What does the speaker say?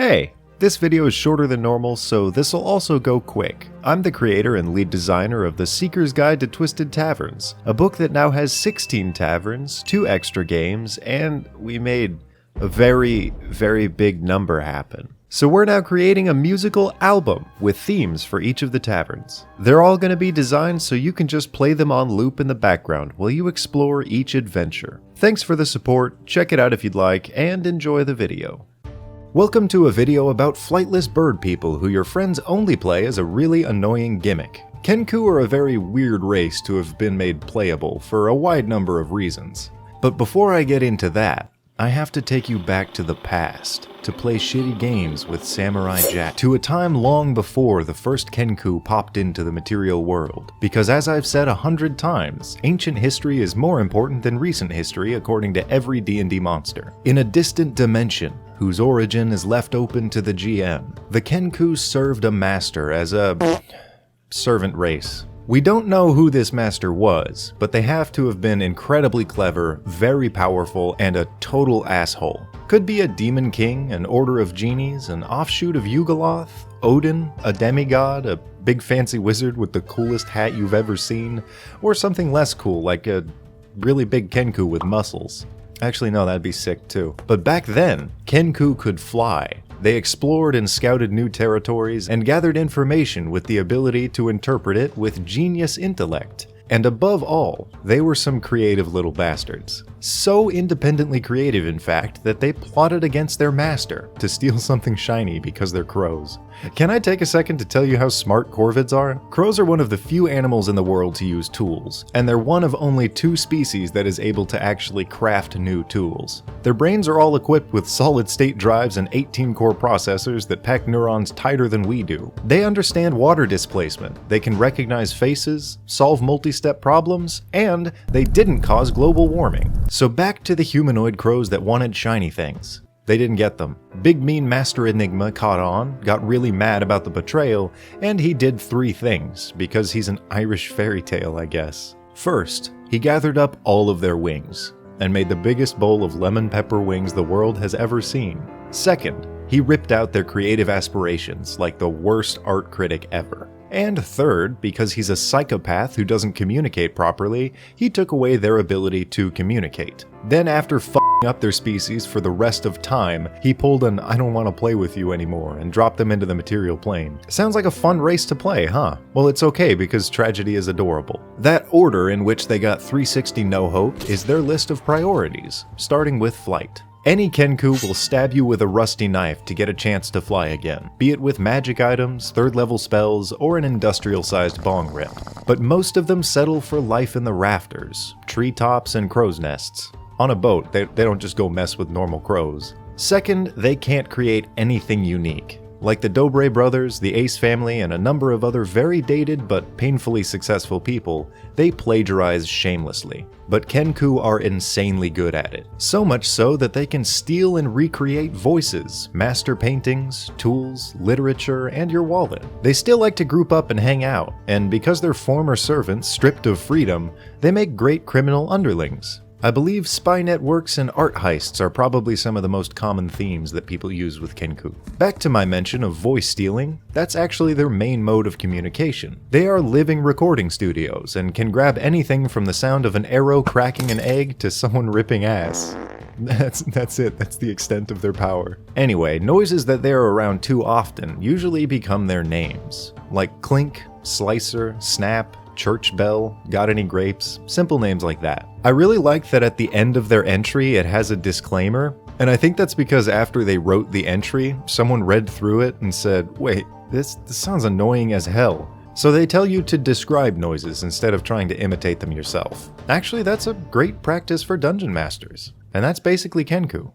Hey, this video is shorter than normal, so this'll also go quick. I'm the creator and lead designer of The Seeker's Guide to Twisted Taverns, a book that now has 16 taverns, 2 extra games, and we made a very, very big number happen. So we're now creating a musical album with themes for each of the taverns. They're all going to be designed so you can just play them on loop in the background while you explore each adventure. Thanks for the support, check it out if you'd like, and enjoy the video. Welcome to a video about flightless bird people who your friends only play as a really annoying gimmick. Kenku are a very weird race to have been made playable for a wide number of reasons. But before I get into that, I have to take you back to the past to play shitty games with Samurai Jack, to a time long before the first Kenku popped into the material world. Because as I've said 100 times, ancient history is more important than recent history according to every D&D monster. In a distant dimension, whose origin is left open to the GM, the Kenku served a master as a servant race. We don't know who this master was, but they have to have been incredibly clever, very powerful, and a total asshole. Could be a demon king, an order of genies, an offshoot of Yugoloth, Odin, a demigod, a big fancy wizard with the coolest hat you've ever seen, or something less cool like a really big Kenku with muscles. Actually, no, that'd be sick too. But back then, Kenku could fly. They explored and scouted new territories and gathered information with the ability to interpret it with genius intellect. And above all, they were some creative little bastards. So independently creative, in fact, that they plotted against their master to steal something shiny because they're crows. Can I take a second to tell you how smart corvids are? Crows are one of the few animals in the world to use tools, and they're one of only 2 species that is able to actually craft new tools. Their brains are all equipped with solid-state drives and 18-core processors that pack neurons tighter than we do. They understand water displacement, they can recognize faces, solve multi-step problems, and they didn't cause global warming. So back to the humanoid crows that wanted shiny things. They didn't get them. Big mean Master Enigma caught on, got really mad about the betrayal, and he did 3 things, because he's an Irish fairy tale, I guess. First, he gathered up all of their wings, and made the biggest bowl of lemon pepper wings the world has ever seen. Second, he ripped out their creative aspirations like the worst art critic ever. And third, because he's a psychopath who doesn't communicate properly, he took away their ability to communicate. Then after f***ing up their species for the rest of time, he pulled an "I don't want to play with you anymore" and dropped them into the material plane. Sounds like a fun race to play, huh? Well, it's okay because tragedy is adorable. That order in which they got 360 no hope is their list of priorities, starting with flight. Any Kenku will stab you with a rusty knife to get a chance to fly again, be it with magic items, 3rd level spells, or an industrial-sized bong rip. But most of them settle for life in the rafters, treetops, and crow's nests. On a boat, they don't just go mess with normal crows. Second, they can't create anything unique. Like the Dobre brothers, the Ace family, and a number of other very dated but painfully successful people, they plagiarize shamelessly. But Kenku are insanely good at it. So much so that they can steal and recreate voices, master paintings, tools, literature, and your wallet. They still like to group up and hang out, and because they're former servants stripped of freedom, they make great criminal underlings. I believe spy networks and art heists are probably some of the most common themes that people use with Kenku. Back to my mention of voice stealing, that's actually their main mode of communication. They are living recording studios and can grab anything from the sound of an arrow cracking an egg to someone ripping ass. That's it, that's the extent of their power. Anyway, noises that they're around too often usually become their names, like clink, slicer, snap, church bell, got any grapes, simple names like that. I really like that at the end of their entry it has a disclaimer, and I think that's because after they wrote the entry, someone read through it and said, wait, this sounds annoying as hell. So they tell you to describe noises instead of trying to imitate them yourself. Actually, that's a great practice for dungeon masters. And that's basically Kenku.